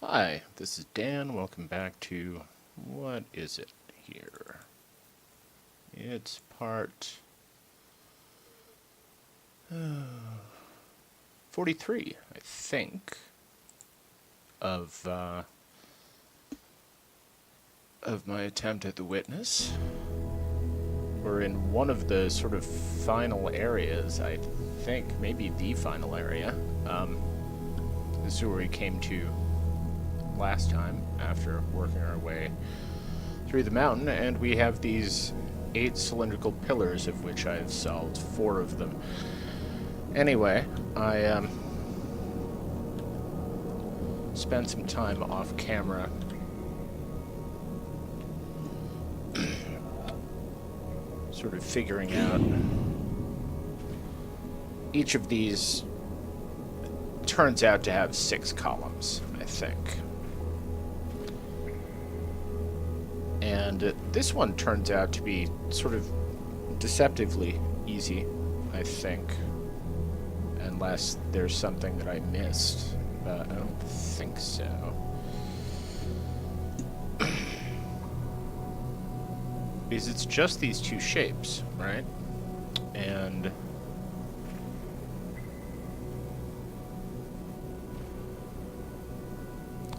Hi, this is Dan. Welcome back to, what is it here? It's part 43, I think, of my attempt at the witness. We're in one of the sort of final areas, I think, maybe the final area. This is where we came to last time after working our way through the mountain, and we have these 8 cylindrical pillars, of which I've solved 4 of them. Anyway, I spent some time off camera sort of figuring out each of these turns out to have 6 columns, I think. And this one turns out to be sort of deceptively easy, I think. Unless there's something that I missed, but I don't think so. Because it's just these 2 shapes, right? And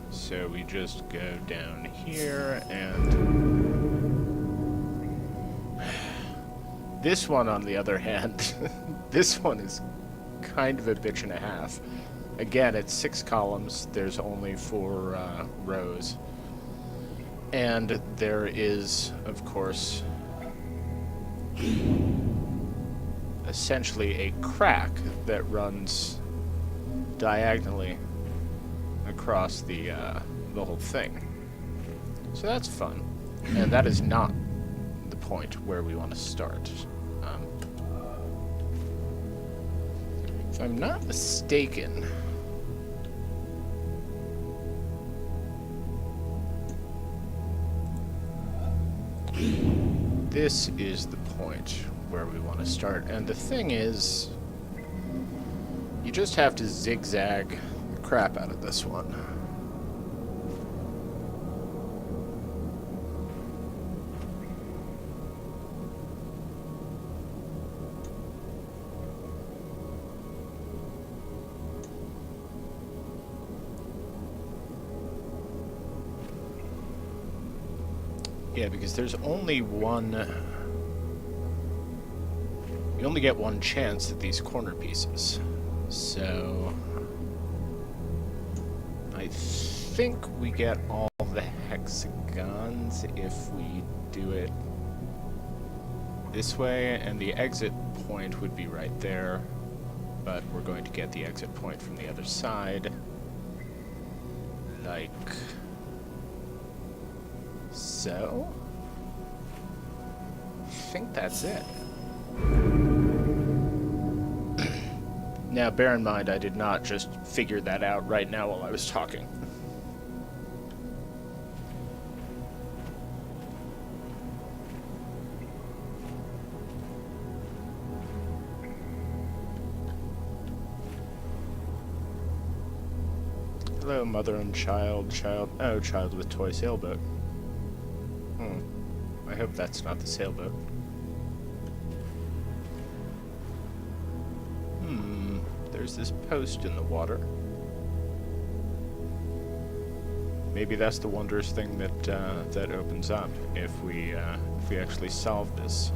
so we just go down here, and this one, on the other hand, this one is kind of a bitch and a half. Again, it's 6 columns, there's only 4 rows. And there is, of course, essentially a crack that runs diagonally across the whole thing. So that's fun. And that is not the point where we want to start. If I'm not mistaken, this is the point where we want to start. And the thing is, you just have to zigzag the crap out of this one. Yeah, because there's only one... You only get one chance at these corner pieces. So... I think we get all the hexagons if we do it this way, and the exit point would be right there, but we're going to get the exit point from the other side. Like... so? I think that's it. Now, bear in mind, I did not just figure that out right now while I was talking. Hello, mother and child. Oh, child with toy sailboat. I hope that's not the sailboat. There's this post in the water. Maybe that's the wondrous thing that that opens up if we actually solve this.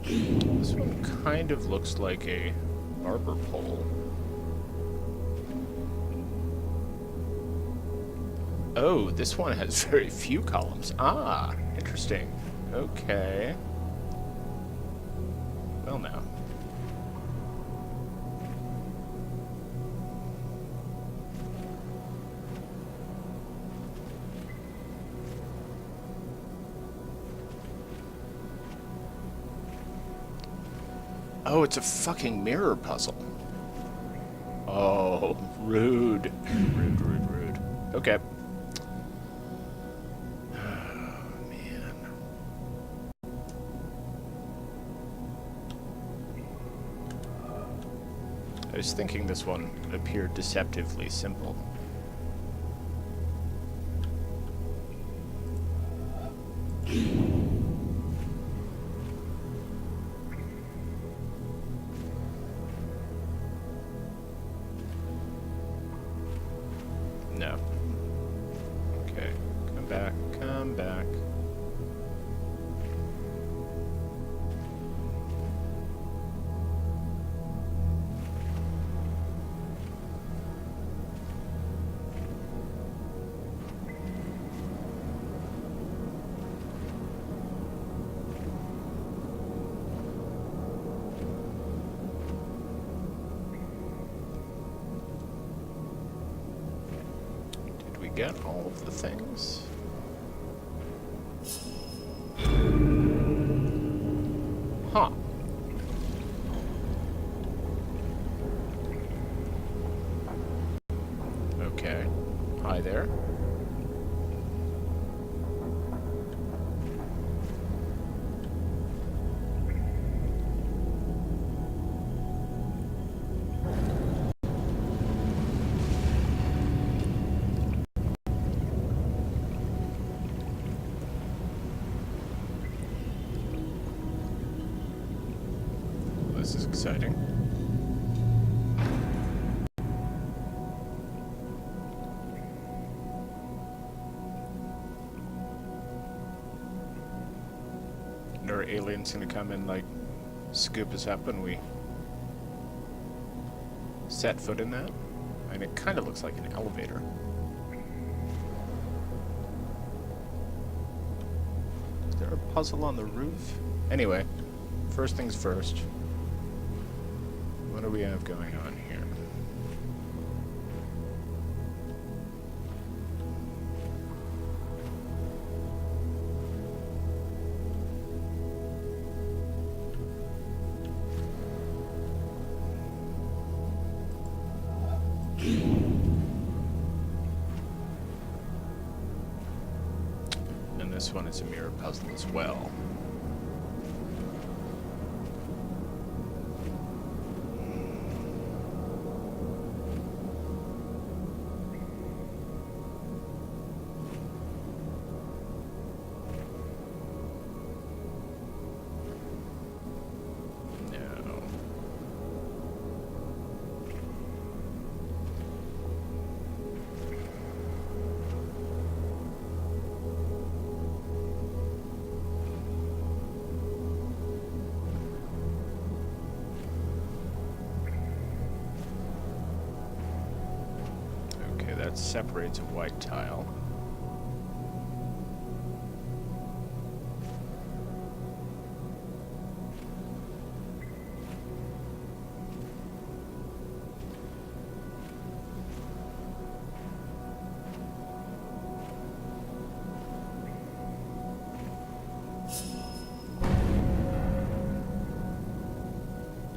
This one kind of looks like a barber pole. Oh, this one has very few columns. Ah, interesting. Okay. Well now. Oh, it's a fucking mirror puzzle. Oh, rude. Rude, rude, rude. Okay. Oh, man. I was thinking this one appeared deceptively simple. No. Okay. Come back. Come back. Get all of the things. Huh. Okay. Hi there. This is exciting. And are aliens gonna come and, like, scoop us up when we set foot in that? I mean, it kind of looks like an elevator. Is there a puzzle on the roof? Anyway, first things first. What do we have going on here? And this one is a mirror puzzle as well. That separates a white tile.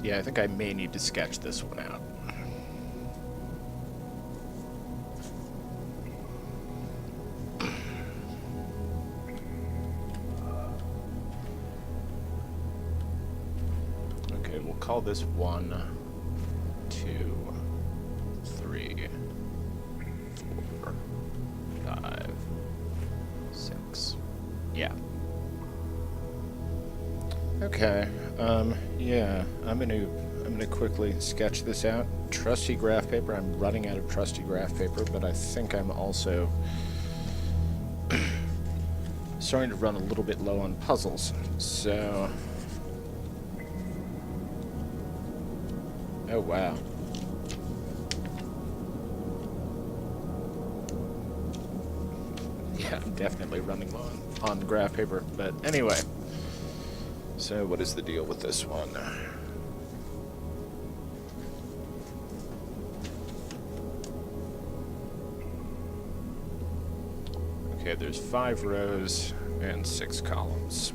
Yeah, I think I may need to sketch this one out. We'll call this 1, 2, 3, 4, 5, 6. Yeah. Okay. Yeah. I'm gonna quickly sketch this out. Trusty graph paper. I'm running out of trusty graph paper, but I think I'm also starting to run a little bit low on puzzles. So. Oh, wow. Yeah, I'm definitely running low on graph paper. But anyway, so what is the deal with this one? Okay, there's 5 rows and 6 columns.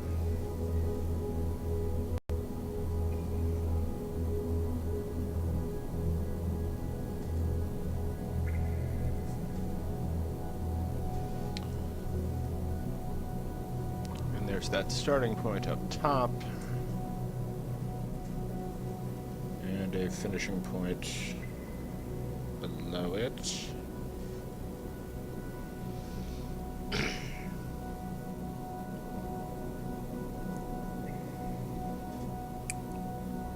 there's that starting point up top. And a finishing point below it.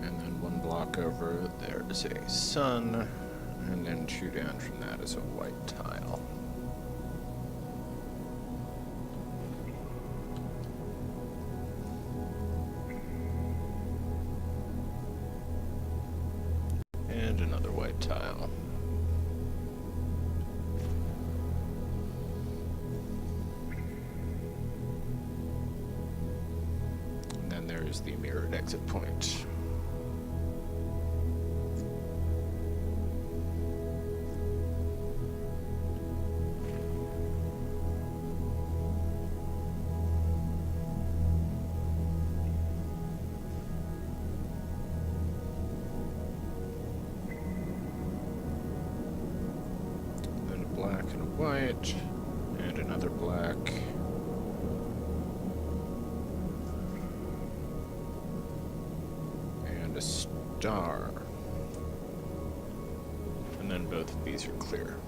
And then one block over, there's a sun, and then 2 down from that is a white tile. And another white tile. And then there's the mirrored exit point. Black and a white, and another black. And a star. And then both of these are clear.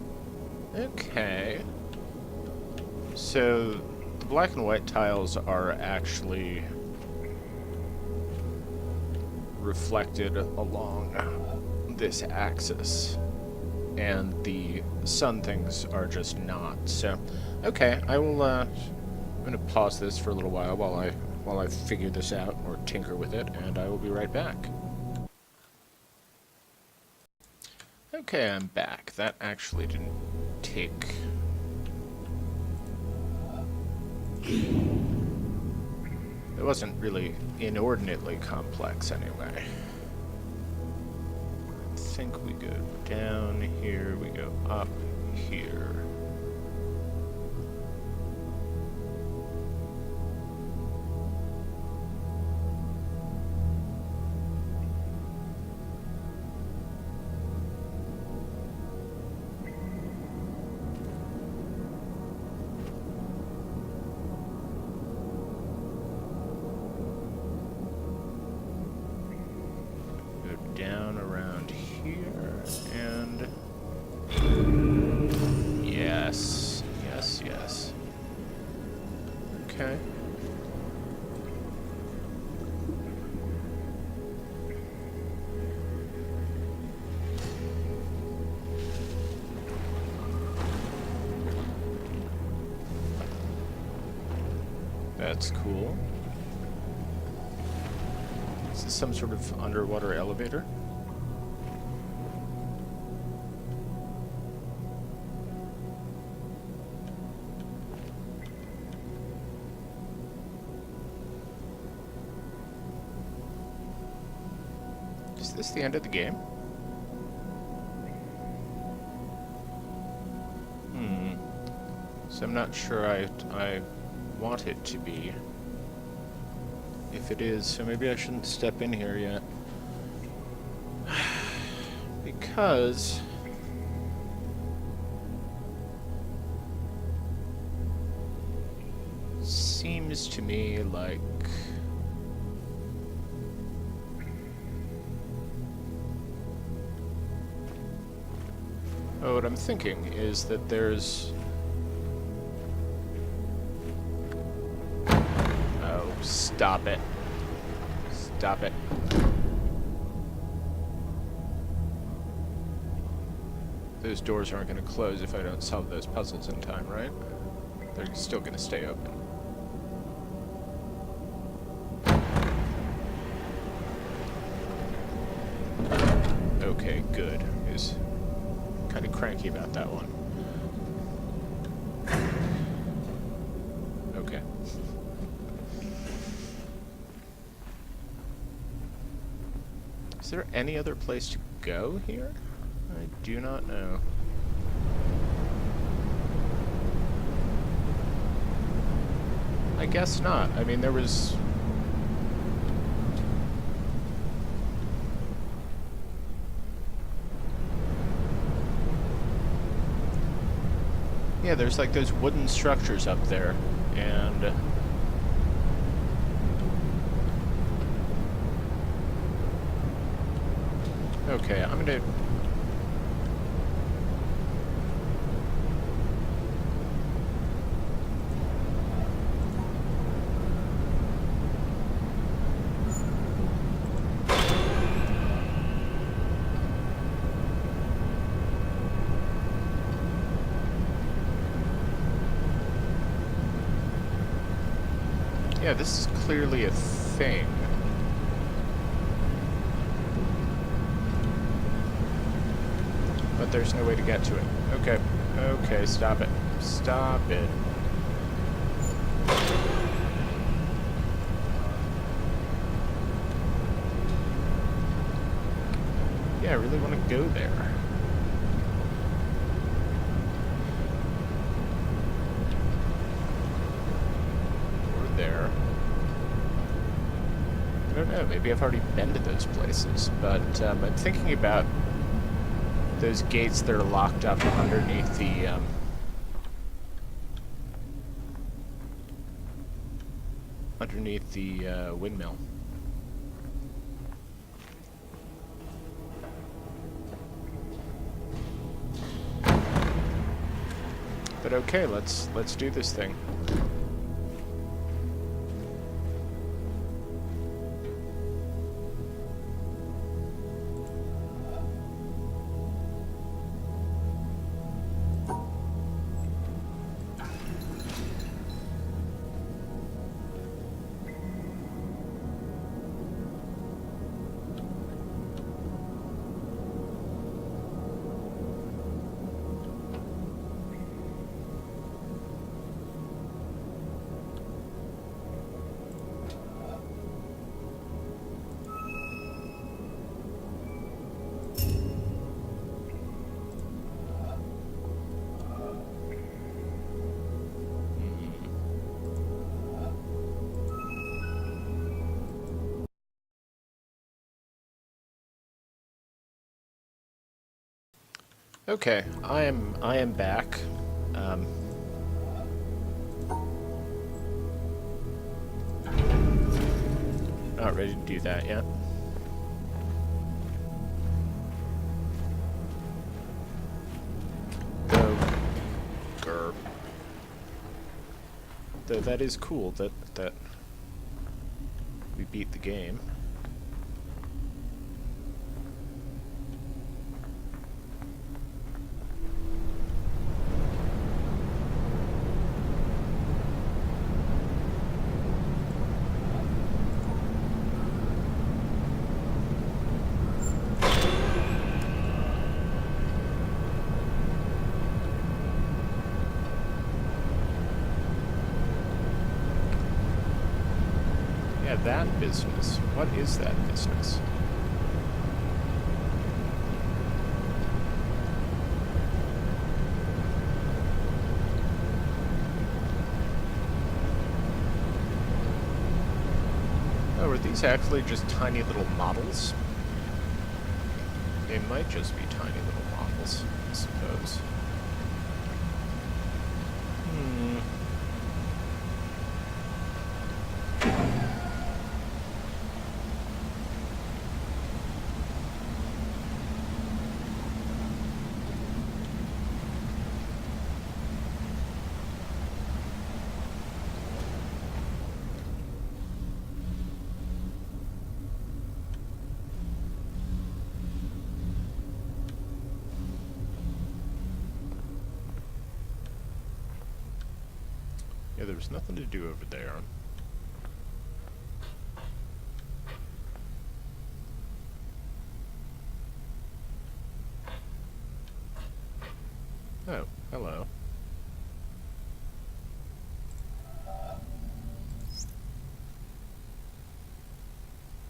Okay. So, the black and white tiles are actually reflected along this axis. And the sun things are just not. So, okay, I will. I'm going to pause this for a little while I figure this out or tinker with it, and I will be right back. Okay, I'm back. That actually didn't take. It wasn't really inordinately complex, anyway. I think we go down here, we go up here. Go down around here, and yes, yes, yes. Okay. That's cool. Is this some sort of underwater elevator? Is this the end of the game? So I'm not sure I want it to be. If it is, so maybe I shouldn't step in here yet. Because seems to me like what I'm thinking is that there's... Oh, stop it. Stop it. Those doors aren't going to close if I don't solve those puzzles in time, right? They're still going to stay open. Okay, good. He's kind of cranky about that one. Okay. Is there any other place to go here? I do not know. I guess not. I mean, there was... Yeah, there's like those wooden structures up there, and Okay, I'm gonna... Yeah, this is clearly a thing. But there's no way to get to it. Okay. Okay, stop it. Stop it. Yeah, I really want to go there. Or there. I don't know, maybe I've already been to those places, but I'm thinking about those gates that are locked up underneath the windmill. But okay, let's do this thing. Okay, I am back. Not ready to do that yet. Though that is cool that we beat the game. Yeah, that business. What is that business? Oh, are these actually just tiny little models? They might just be tiny little models, I suppose. Yeah, there's nothing to do over there. Oh, hello.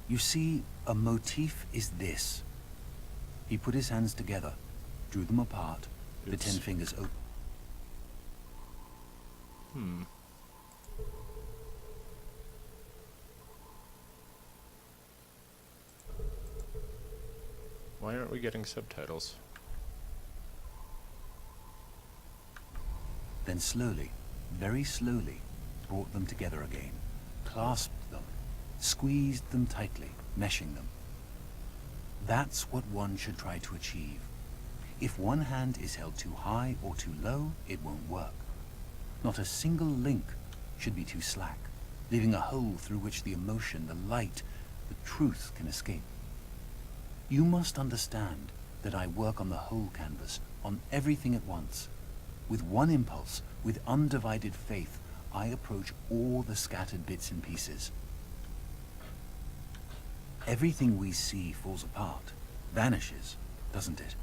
You see, a motif is this. He put his hands together, drew them apart, the 10 fingers open. Why aren't we getting subtitles? Then slowly, very slowly, brought them together again, clasped them, squeezed them tightly, meshing them. That's what one should try to achieve. If one hand is held too high or too low, it won't work. Not a single link should be too slack, leaving a hole through which the emotion, the light, the truth can escape. You must understand that I work on the whole canvas, on everything at once. With one impulse, with undivided faith, I approach all the scattered bits and pieces. Everything we see falls apart, vanishes, doesn't it?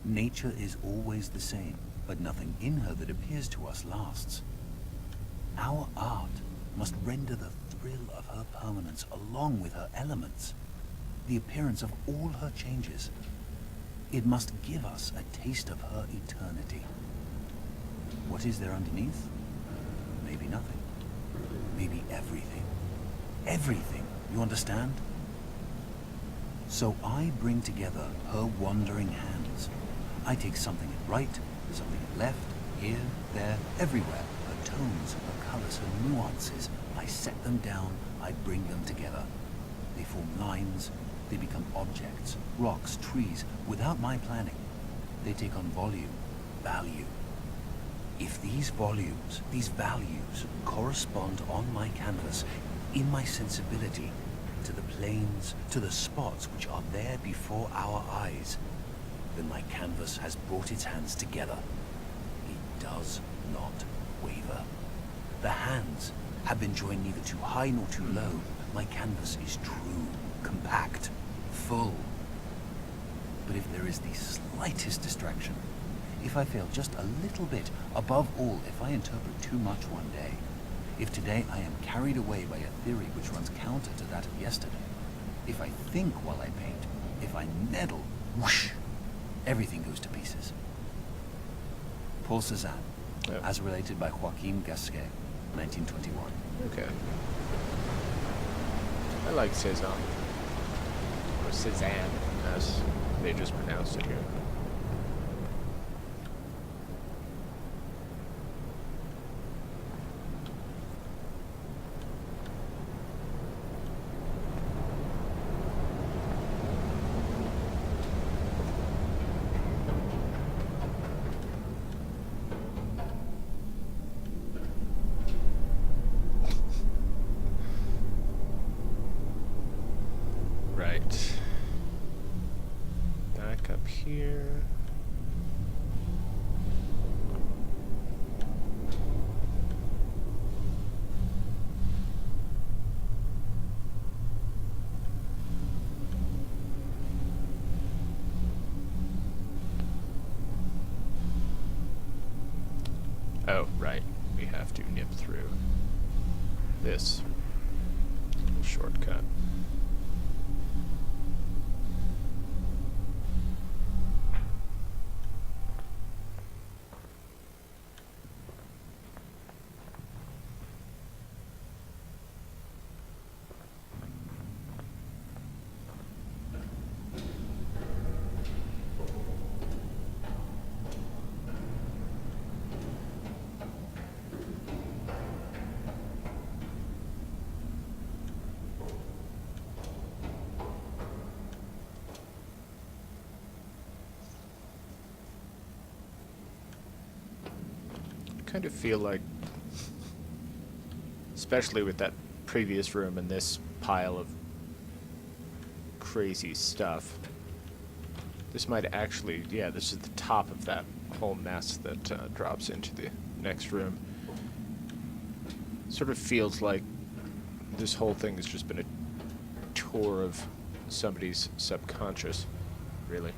Nature is always the same, but nothing in her that appears to us lasts. Our art must render the thrill of her permanence along with her elements, the appearance of all her changes. It must give us a taste of her eternity. What is there underneath? Maybe nothing. Maybe everything. Everything, you understand? So I bring together her wandering hands. I take something at right, something at left, here, there, everywhere. Her tones, her colors, her nuances. I set them down, I bring them together. They form lines, they become objects, rocks, trees, without my planning. They take on volume, value. If these volumes, these values, correspond on my canvas, in my sensibility, to the planes, to the spots which are there before our eyes, then my canvas has brought its hands together. It does not waver. The hands have been joined neither too high nor too low. My canvas is true, compact, full. But if there is the slightest distraction, if I fail just a little bit, above all, if I interpret too much one day, if today I am carried away by a theory which runs counter to that of yesterday, if I think while I paint, if I meddle, whoosh, everything goes to pieces. Paul Cézanne, as related by Joaquin Gasquet, 1921. Okay. I like Cézanne. Or Cézanne, as they just pronounced it here. Right. Back up here. Oh, right. We have to nip through this little shortcut. Kind of feel like, especially with that previous room and this pile of crazy stuff, this might actually, yeah, this is the top of that whole mess that drops into the next room. Sort of feels like this whole thing has just been a tour of somebody's subconscious, really.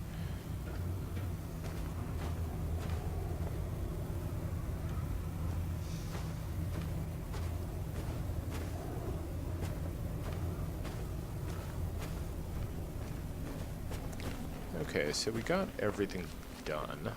Okay, so we got everything done.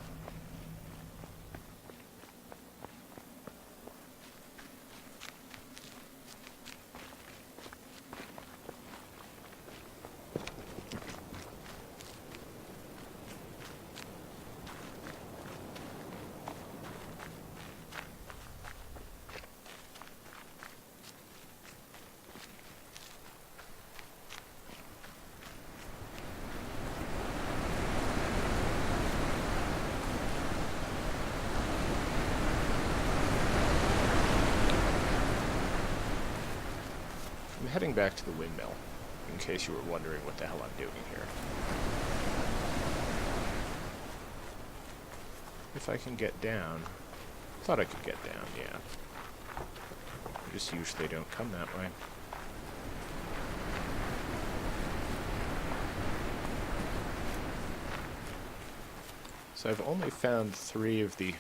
heading back to the windmill, in case you were wondering what the hell I'm doing here. If I can get down. Thought I could get down, yeah. They just usually don't come that way. So I've only found 3 of the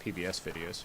PBS videos.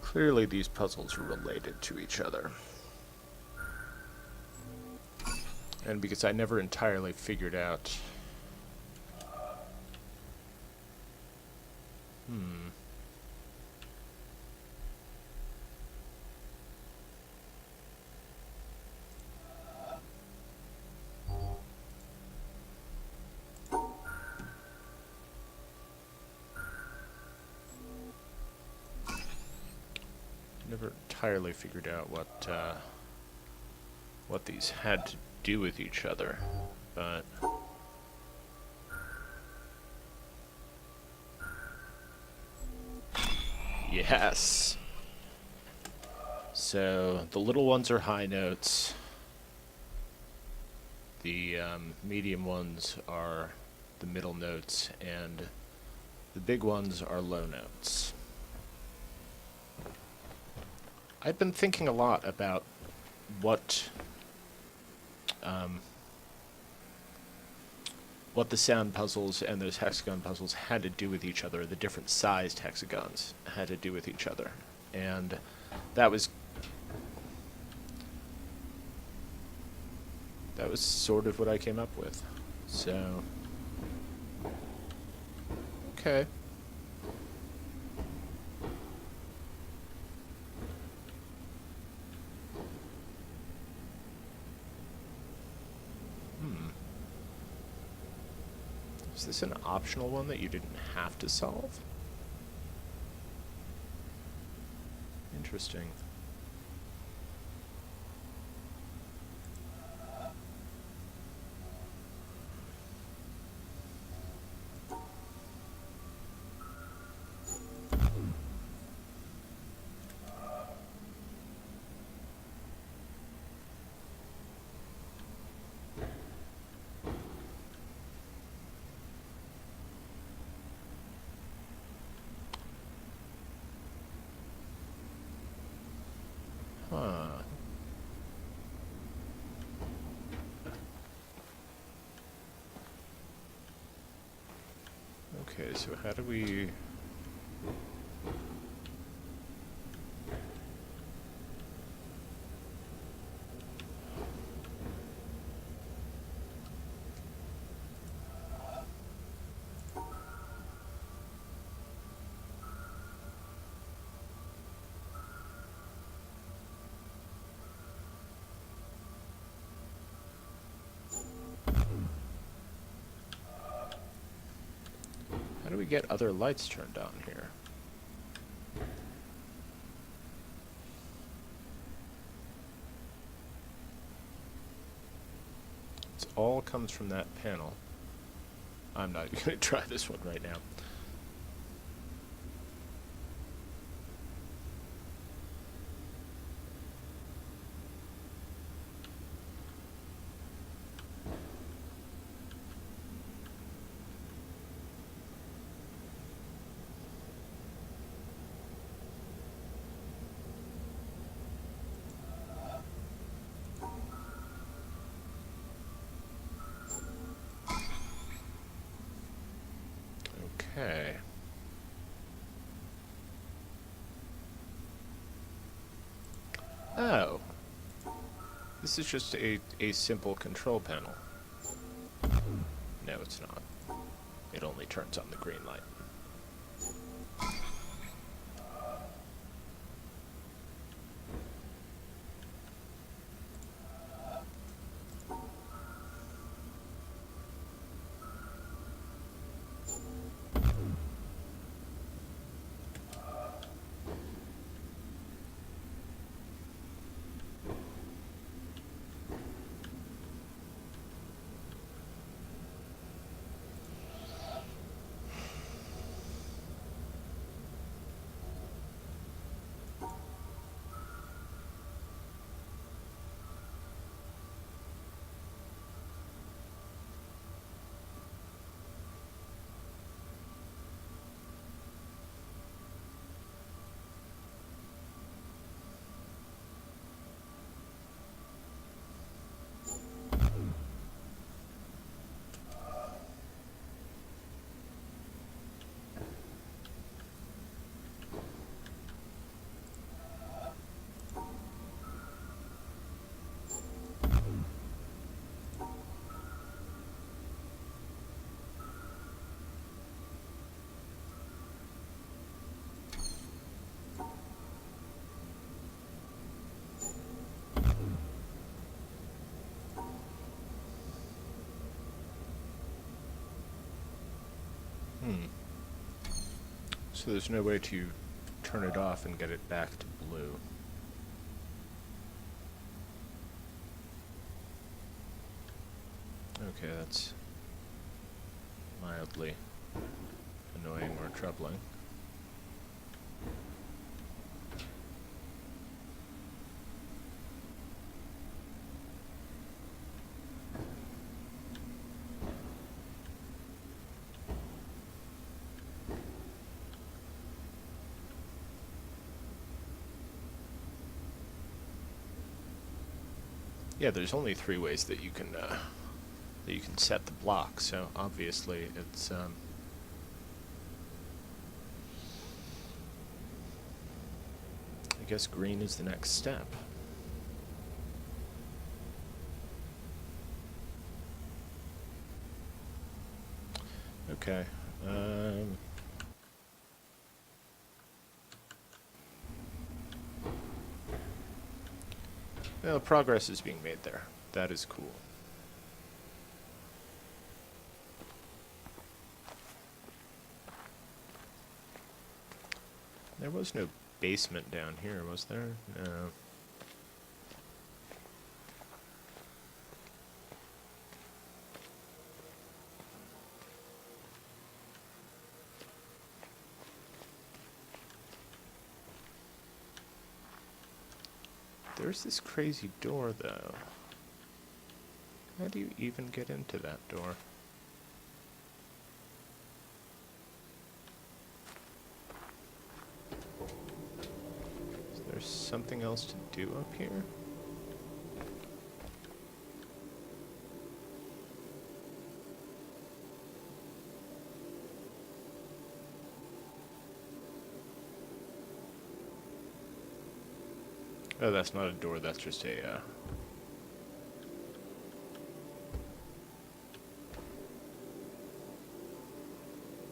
Clearly these puzzles are related to each other. And because I never entirely figured out... Never entirely figured out what these had to do with each other, but yes. So the little ones are high notes. The medium ones are the middle notes, and the big ones are low notes. I've been thinking a lot about what the sound puzzles and those hexagon puzzles had to do with each other, the different sized hexagons had to do with each other. And that was sort of what I came up with. So, okay. Is this an optional one that you didn't have to solve? Interesting. Huh. Okay, so how do we... How do we get other lights turned on here? It all comes from that panel. I'm not going to try this one right now. Okay. Oh. This is just a simple control panel. No, it's not. It only turns on the green light. So there's no way to turn it off and get it back to blue. Okay, that's mildly annoying or troubling. Yeah, there's only 3 ways that you can set the block. So obviously, it's I guess green is the next step. Okay. Well, progress is being made there. That is cool. There was no basement down here, was there? No. There's this crazy door, though. How do you even get into that door? Is there something else to do up here? Oh, that's not a door, that's just a,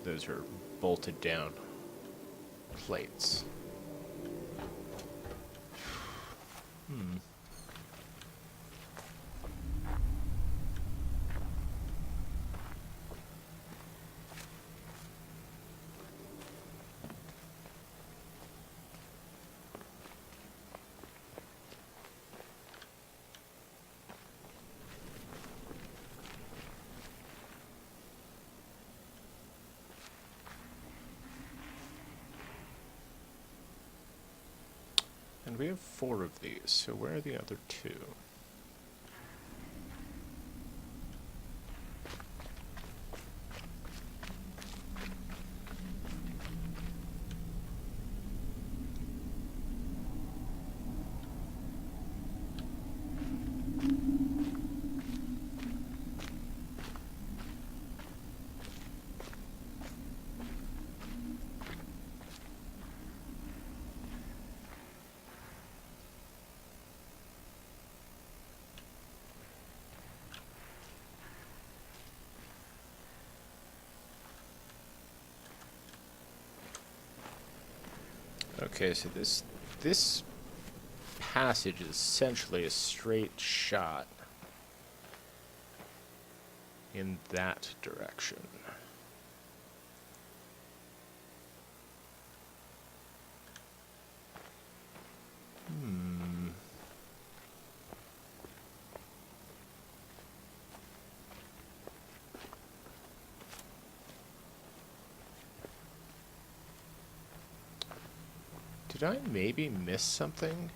those are bolted down plates. And we have 4 of these, so where are the other 2? Okay, so this passage is essentially a straight shot in that direction. Did I maybe miss something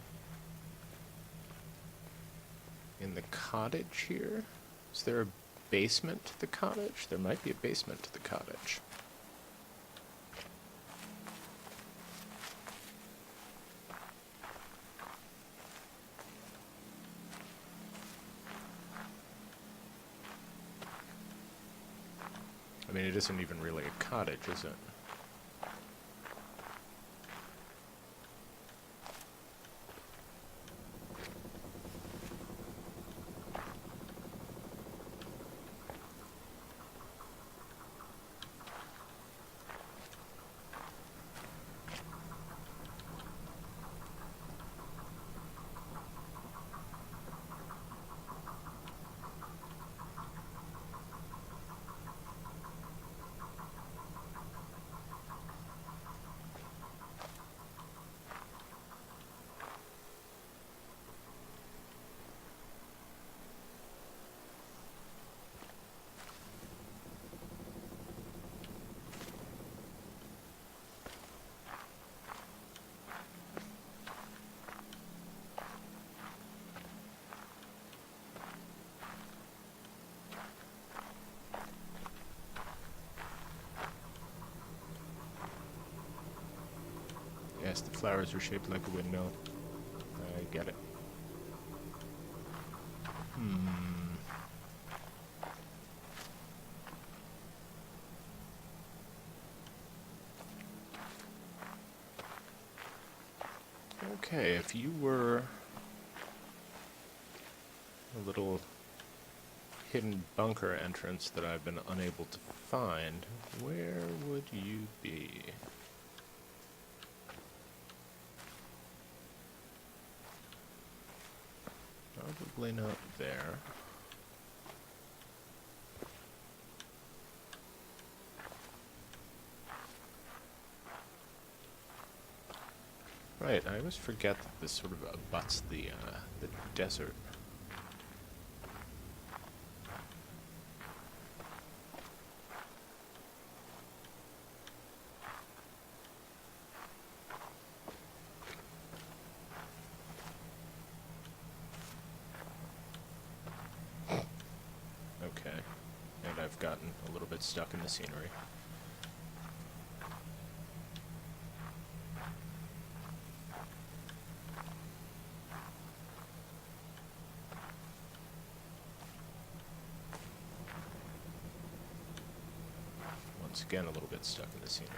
in the cottage here? Is there a basement to the cottage? There might be a basement to the cottage. I mean, it isn't even really a cottage, is it? Yes, the flowers are shaped like a window. I get it. Okay, if you were a little hidden bunker entrance that I've been unable to find, where would you be? Probably not there. Right, I always forget that this sort of abuts the desert. Okay, and I've gotten a little bit stuck in the scenery. Once again, a little bit stuck in the scenery.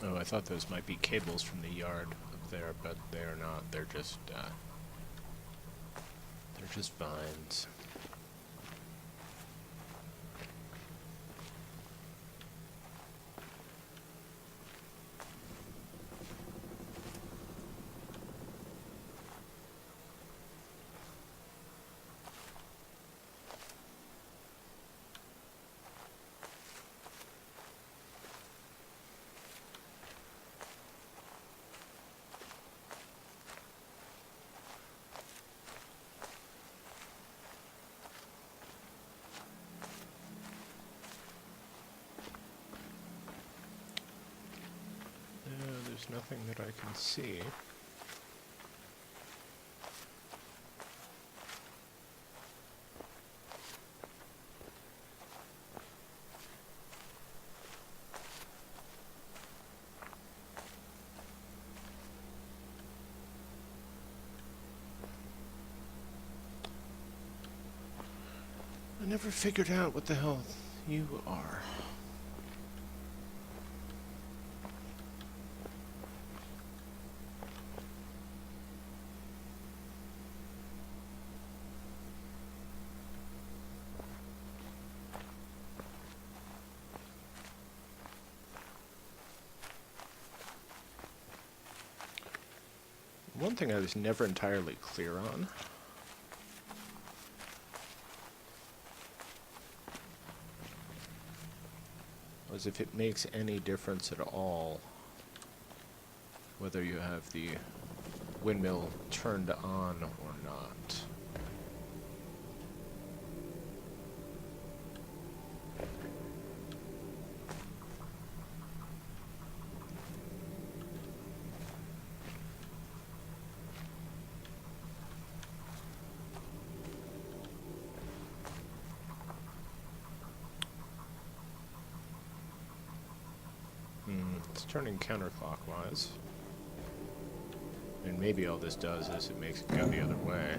Oh, I thought those might be cables from the yard up there, but they're not. They're just vines. there's nothing that I can see. I never figured out what the hell you are. One thing I was never entirely clear on was if it makes any difference at all whether you have the windmill turned on or not. It's turning counterclockwise. And maybe all this does is it makes it go the other way.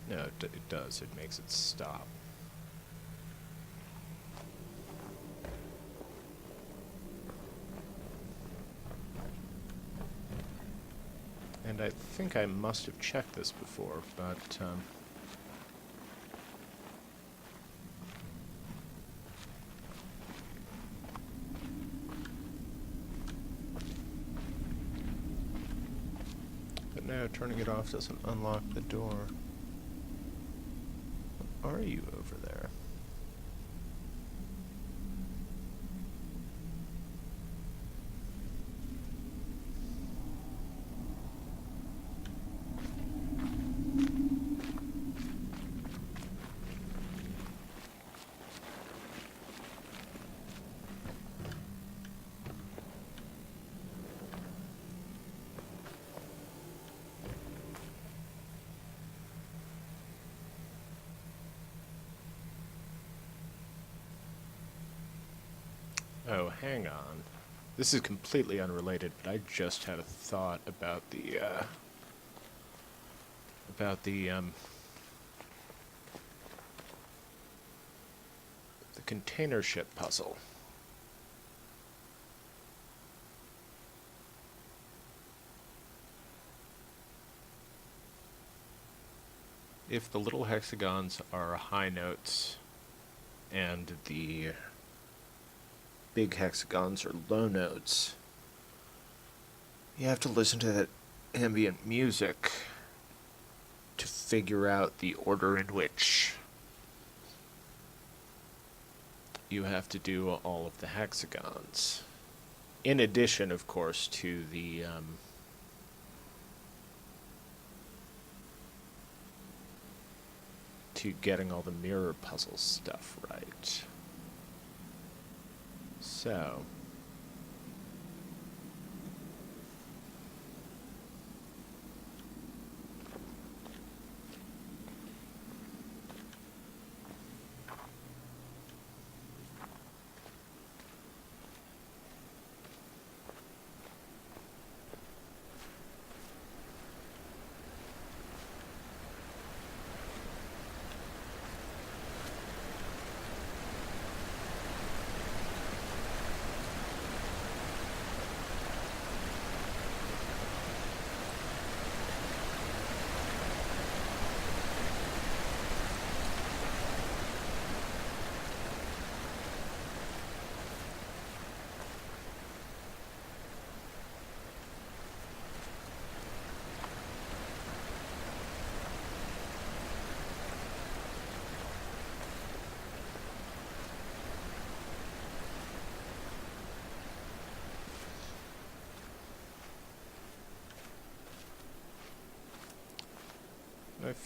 No, it does. It makes it stop. And I think I must have checked this before, but now turning it off doesn't unlock the door. What are you over there? Oh, hang on. This is completely unrelated, but I just had a thought about the container ship puzzle. If the little hexagons are high notes and the big hexagons are low notes, you have to listen to that ambient music to figure out the order in which you have to do all of the hexagons. In addition, of course, to the to getting all the mirror puzzle stuff right. So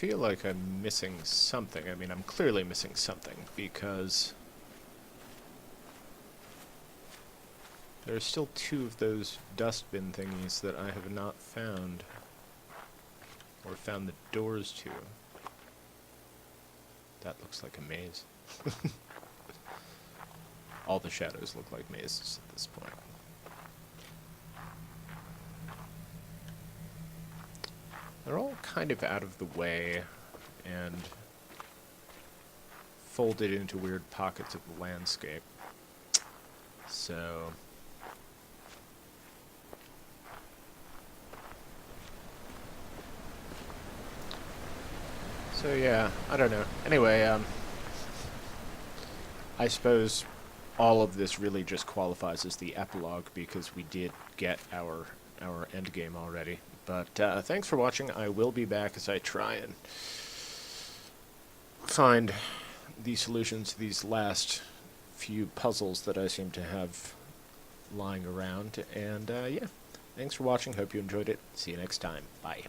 feel like I'm missing something. I mean, I'm clearly missing something, because there are still 2 of those dustbin thingies that I have not found, or found the doors to. That looks like a maze. All the shadows look like mazes at this point. They're all kind of out of the way and folded into weird pockets of the landscape. So yeah, I don't know. Anyway, I suppose all of this really just qualifies as the epilogue, because we did get our end game already. But thanks for watching. I will be back as I try and find the solutions to these last few puzzles that I seem to have lying around. And yeah, thanks for watching. Hope you enjoyed it. See you next time. Bye.